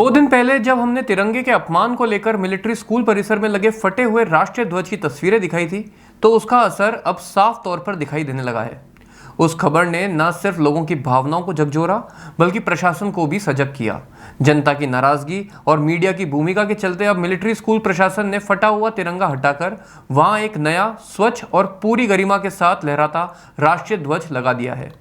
2 दिन पहले जब हमने तिरंगे के अपमान को लेकर मिलिट्री स्कूल परिसर में लगे फटे हुए राष्ट्रीय ध्वज की तस्वीरें दिखाई थी, तो उसका असर अब साफ तौर पर दिखाई देने लगा है। उस खबर ने न सिर्फ लोगों की भावनाओं को झकझोरा, बल्कि प्रशासन को भी सजग किया। जनता की नाराजगी और मीडिया की भूमिका के चलते अब मिलिट्री स्कूल प्रशासन ने फटा हुआ तिरंगा हटाकर वहां एक नया, स्वच्छ और पूरी गरिमा के साथ लहराता राष्ट्रीय ध्वज लगा दिया है।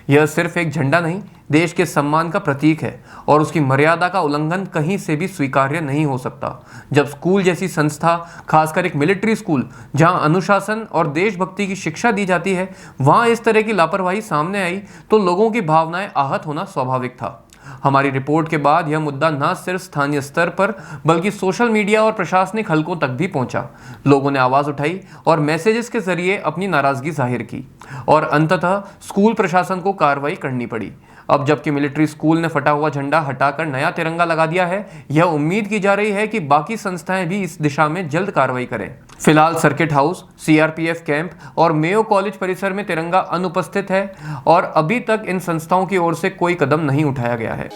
यह सिर्फ एक झंडा नहीं, देश के सम्मान का प्रतीक है और उसकी मर्यादा का उल्लंघन कहीं से भी स्वीकार्य नहीं हो सकता। जब स्कूल जैसी संस्था, खासकर एक मिलिट्री स्कूल जहां अनुशासन और देशभक्ति की शिक्षा दी जाती है, वहां इस तरह की लापरवाही सामने आई तो लोगों की भावनाएं आहत होना स्वाभाविक था। हमारी रिपोर्ट के बाद यह मुद्दा न सिर्फ स्थानीय स्तर पर बल्कि सोशल मीडिया और प्रशासनिक हलकों तक भी पहुंचा। लोगों ने आवाज उठाई और मैसेजेस के जरिए अपनी नाराजगी जाहिर की और अंततः स्कूल प्रशासन को कार्रवाई करनी पड़ी। अब जबकि मिलिट्री स्कूल ने फटा हुआ झंडा हटाकर नया तिरंगा लगा दिया है, यह उम्मीद की जा रही है कि बाकी संस्थाएं भी इस दिशा में जल्द कार्रवाई करें। फिलहाल सर्किट हाउस, सीआरपीएफ कैंप और मेयो कॉलेज परिसर में तिरंगा अनुपस्थित है और अभी तक इन संस्थाओं की ओर से कोई कदम नहीं उठाया गया है।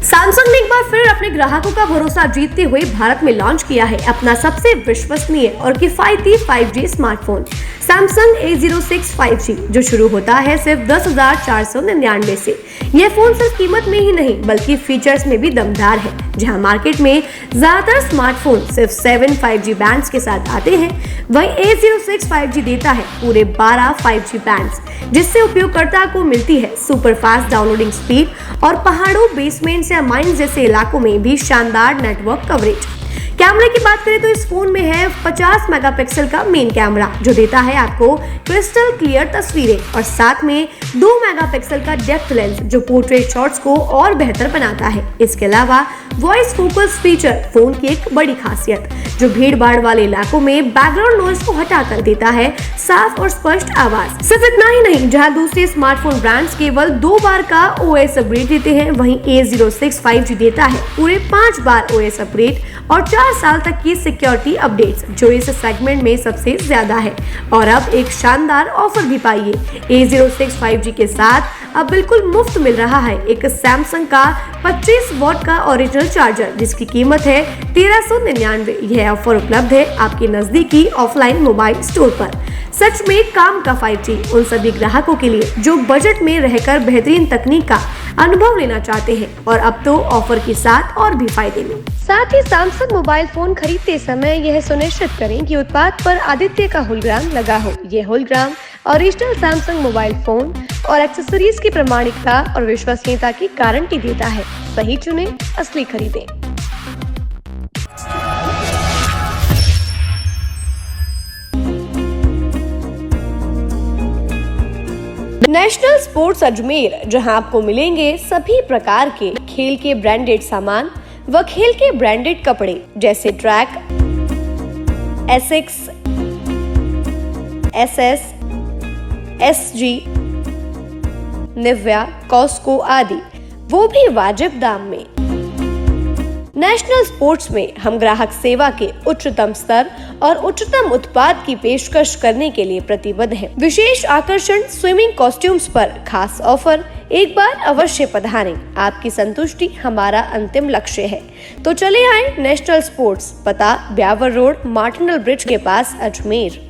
सैमसंग ने एक बार फिर अपने ग्राहकों का भरोसा जीतते हुए भारत में लॉन्च किया है अपना सबसे विश्वसनीय और किफायती 5G smartphone Samsung A06 5G, जो शुरू होता है सिर्फ 10,499 से। यह फोन सिर्फ कीमत में ही नहीं बल्कि फीचर्स में भी दमदार है। जहां मार्केट में ज्यादातर स्मार्टफोन सिर्फ 7 5G बैंड्स के साथ आते हैं, वहीं A06 5G देता है पूरे 12 5G बैंड्स, जिससे उपयोगकर्ता को मिलती है सुपर फास्ट डाउनलोडिंग स्पीड और पहाड़ों, बेसमेंट्स या माइंस जैसे इलाकों में भी शानदार नेटवर्क कवरेज। कैमरे की बात करें तो इस फोन में है 50 मेगापिक्सल का मेन कैमरा, जो देता है आपको क्रिस्टल क्लियर तस्वीरें, और साथ में 2 मेगापिक्सल का डेप्थ लेंस, जो पोर्ट्रेट शॉट्स को और बेहतर बनाता है। इसके अलावा वॉइस फोकस फीचर फोन की एक बड़ी खासियत, जो भीड़ भाड़ वाले इलाकों में बैकग्राउंड नॉइज को हटाकर देता है साफ और स्पष्ट आवाज। सिर्फ इतना ही नहीं, जहां दूसरे स्मार्टफोन ब्रांड्स केवल 2 बार का OS अपग्रेड देते हैं, वहीं A06 5G देता है पूरे 5 बार OS अपग्रेड और 4 साल तक की सिक्योरिटी अपडेट्स, जो इस सेगमेंट में सबसे ज्यादा है। और अब एक शानदार ऑफर भी पाइए। A06 5G के साथ अब बिल्कुल मुफ्त मिल रहा है एक सैमसंग का 25 वॉट का ओरिजिनल चार्जर, जिसकी कीमत है 1399। यह ऑफर उपलब्ध है आपके नजदीकी ऑफलाइन मोबाइल स्टोर पर। सच में काम का 5G उन सभी ग्राहकों के लिए जो बजट में रहकर बेहतरीन तकनीक का अनुभव लेना चाहते हैं, और अब तो ऑफर के साथ और भी फायदे में। साथ ही सैमसंग मोबाइल फोन खरीदते समय यह सुनिश्चित करें कि उत्पाद पर आदित्य का होलोग्राम लगा हो। यह hologram original Samsung mobile phone और एक्सेसरीज की प्रामाणिकता और विश्वसनीयता की गारंटी देता है। सही चुनें, असली खरीदें। नेशनल स्पोर्ट्स अजमेर, जहां आपको मिलेंगे सभी प्रकार के खेल के ब्रांडेड सामान व खेल के ब्रांडेड कपड़े, जैसे track, Asics, SS, SG, Nivia, Cosco आदि, वो भी वाजिब दाम में। नेशनल स्पोर्ट्स में हम ग्राहक सेवा के उच्चतम स्तर और उच्चतम उत्पाद की पेशकश करने के लिए प्रतिबद्ध हैं। विशेष आकर्षण स्विमिंग कॉस्ट्यूम्स पर खास ऑफर, एक बार अवश्य पधारें। आपकी संतुष्टि हमारा अंतिम लक्ष्य है। तो चले आए नेशनल स्पोर्ट्स, पता ब्यावर रोड, मार्टिनल ब्रिज के पास, अजमेर।